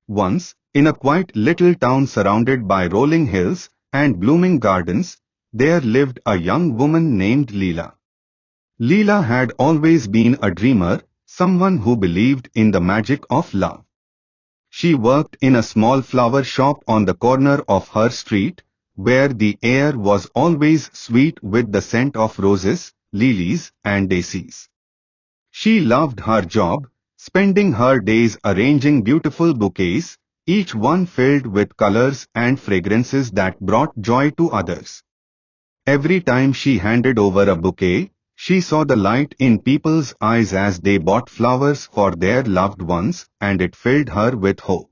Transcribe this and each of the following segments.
Once, in a quiet little town surrounded by rolling hills and blooming gardens, there lived a young woman named Leela. Leela had always been a dreamer, someone who believed in the magic of love. She worked in a small flower shop on the corner of her street, where the air was always sweet with the scent of roses, lilies, and daisies. She loved her job, spending her days arranging beautiful bouquets, each one filled with colors and fragrances that brought joy to others. Every time she handed over a bouquet, she saw the light in people's eyes as they bought flowers for their loved ones, and it filled her with hope.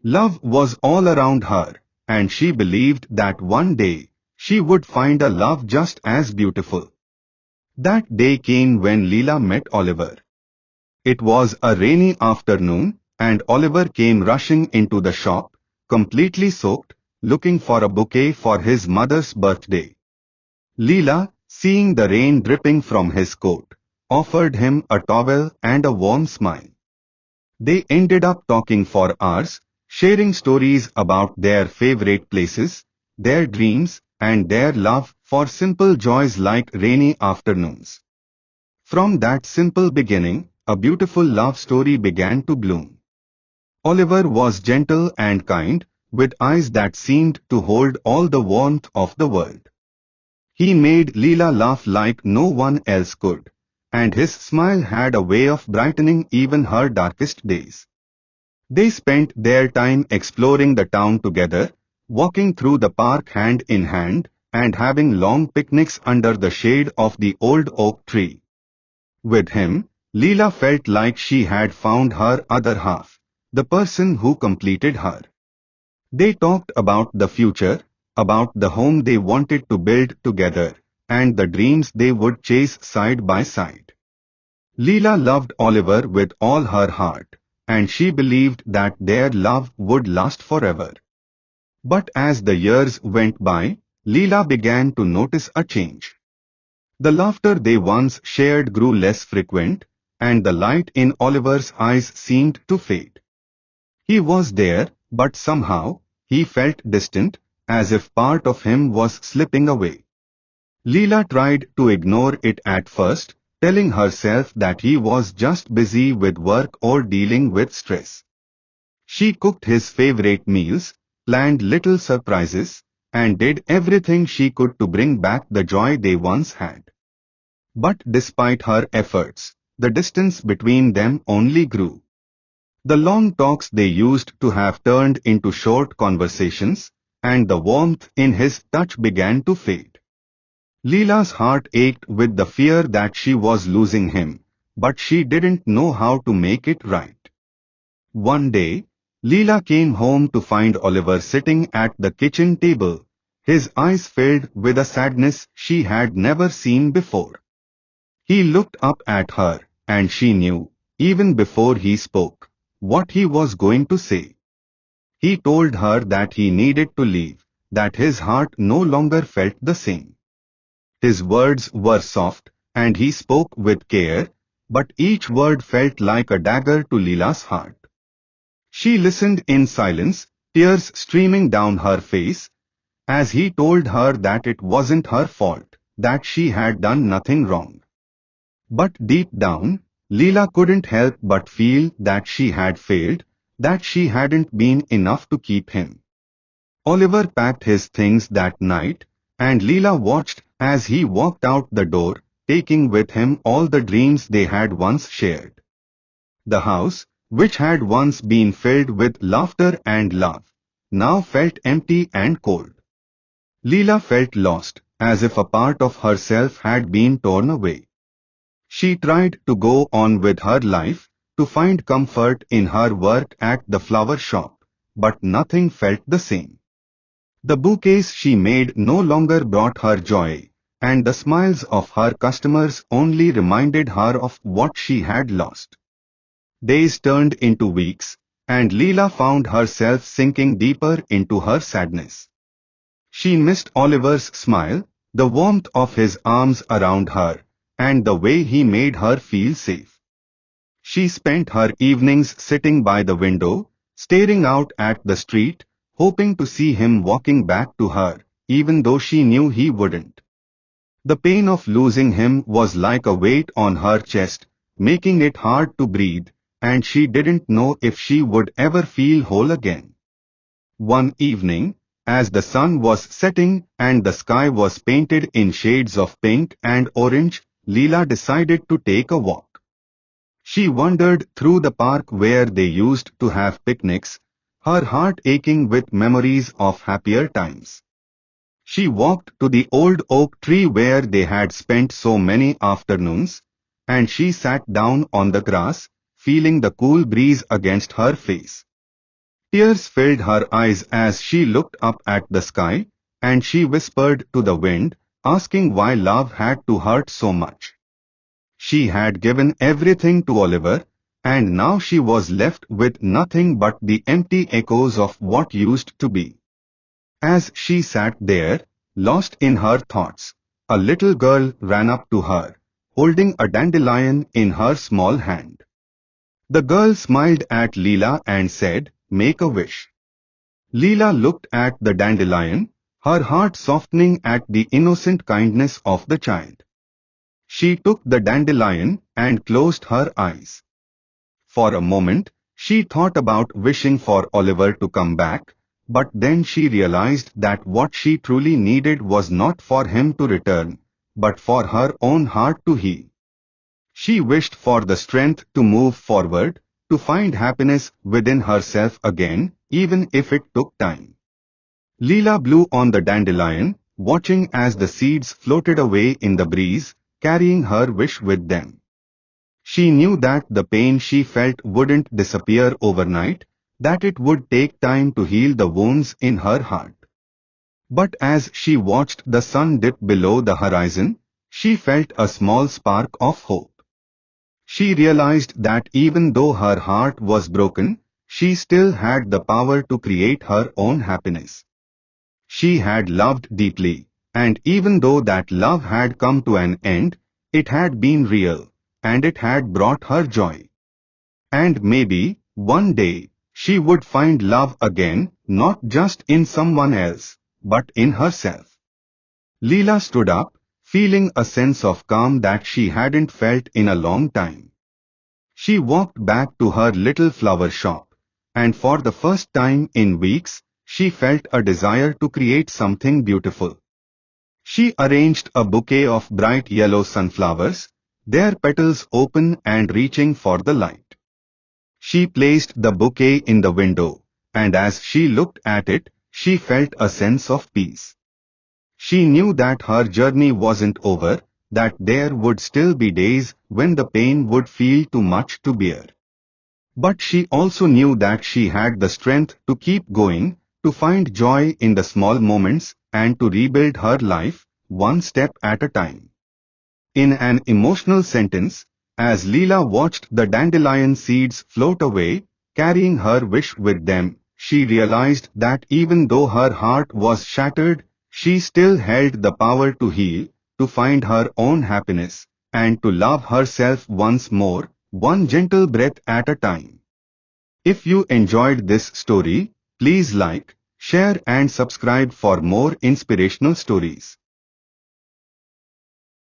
Love was all around her, and she believed that one day she would find a love just as beautiful. That day came when Leela met Oliver. It was a rainy afternoon, and Oliver came rushing into the shop, completely soaked, looking for a bouquet for his mother's birthday. Leela, seeing the rain dripping from his coat, offered him a towel and a warm smile. They ended up talking for hours, sharing stories about their favorite places, their dreams, and their love for simple joys like rainy afternoons. From that simple beginning, a beautiful love story began to bloom. Oliver was gentle and kind, with eyes that seemed to hold all the warmth of the world. He made Leela laugh like no one else could, and his smile had a way of brightening even her darkest days. They spent their time exploring the town together, walking through the park hand in hand, and having long picnics under the shade of the old oak tree. With him, Leela felt like she had found her other half, the person who completed her. They talked about the future, about the home they wanted to build together, and the dreams they would chase side by side. Leela loved Oliver with all her heart, and she believed that their love would last forever. But as the years went by, Leela began to notice a change. The laughter they once shared grew less frequent, and the light in Oliver's eyes seemed to fade. He was there, but somehow, he felt distant, as if part of him was slipping away. Leela tried to ignore it at first, telling herself that he was just busy with work or dealing with stress. She cooked his favorite meals, planned little surprises, and did everything she could to bring back the joy they once had. But despite her efforts, the distance between them only grew. The long talks they used to have turned into short conversations, and the warmth in his touch began to fade. Leela's heart ached with the fear that she was losing him, but she didn't know how to make it right. One day, Leela came home to find Oliver sitting at the kitchen table, his eyes filled with a sadness she had never seen before. He looked up at her, and she knew, even before he spoke, what he was going to say. He told her that he needed to leave, that his heart no longer felt the same. His words were soft, and he spoke with care, but each word felt like a dagger to Leela's heart. She listened in silence, tears streaming down her face, as he told her that it wasn't her fault, that she had done nothing wrong. But deep down, Leela couldn't help but feel that she had failed, that she hadn't been enough to keep him. Oliver packed his things that night, and Leela watched as he walked out the door, taking with him all the dreams they had once shared. The house, which had once been filled with laughter and love, now felt empty and cold. Leela felt lost, as if a part of herself had been torn away. She tried to go on with her life, to find comfort in her work at the flower shop, but nothing felt the same. The bouquets she made no longer brought her joy, and the smiles of her customers only reminded her of what she had lost. Days turned into weeks, and Leela found herself sinking deeper into her sadness. She missed Oliver's smile, the warmth of his arms around her, and the way he made her feel safe. She spent her evenings sitting by the window, staring out at the street, hoping to see him walking back to her, even though she knew he wouldn't. The pain of losing him was like a weight on her chest, making it hard to breathe, and she didn't know if she would ever feel whole again. One evening, as the sun was setting and the sky was painted in shades of pink and orange, Leela decided to take a walk. She wandered through the park where they used to have picnics, her heart aching with memories of happier times. She walked to the old oak tree where they had spent so many afternoons, and she sat down on the grass, feeling the cool breeze against her face. Tears filled her eyes as she looked up at the sky, and she whispered to the wind, asking why love had to hurt so much. She had given everything to Oliver, and now she was left with nothing but the empty echoes of what used to be. As she sat there, lost in her thoughts, a little girl ran up to her, holding a dandelion in her small hand. The girl smiled at Leela and said, "Make a wish." Leela looked at the dandelion, her heart softening at the innocent kindness of the child. She took the dandelion and closed her eyes. For a moment, she thought about wishing for Oliver to come back, but then she realized that what she truly needed was not for him to return, but for her own heart to heal. She wished for the strength to move forward, to find happiness within herself again, even if it took time. Leela blew on the dandelion, watching as the seeds floated away in the breeze, carrying her wish with them. She knew that the pain she felt wouldn't disappear overnight, that it would take time to heal the wounds in her heart. But as she watched the sun dip below the horizon, she felt a small spark of hope. She realized that even though her heart was broken, she still had the power to create her own happiness. She had loved deeply, and even though that love had come to an end, it had been real, and it had brought her joy. And maybe, one day, she would find love again, not just in someone else, but in herself. Leela stood up, feeling a sense of calm that she hadn't felt in a long time. She walked back to her little flower shop, and for the first time in weeks, she felt a desire to create something beautiful. She arranged a bouquet of bright yellow sunflowers, their petals open and reaching for the light. She placed the bouquet in the window, and as she looked at it, she felt a sense of peace. She knew that her journey wasn't over, that there would still be days when the pain would feel too much to bear. But she also knew that she had the strength to keep going, to find joy in the small moments, and to rebuild her life, one step at a time. In an emotional sentence, as Leela watched the dandelion seeds float away, carrying her wish with them, she realized that even though her heart was shattered, she still held the power to heal, to find her own happiness, and to love herself once more, one gentle breath at a time. If you enjoyed this story, please like, share and subscribe for more inspirational stories.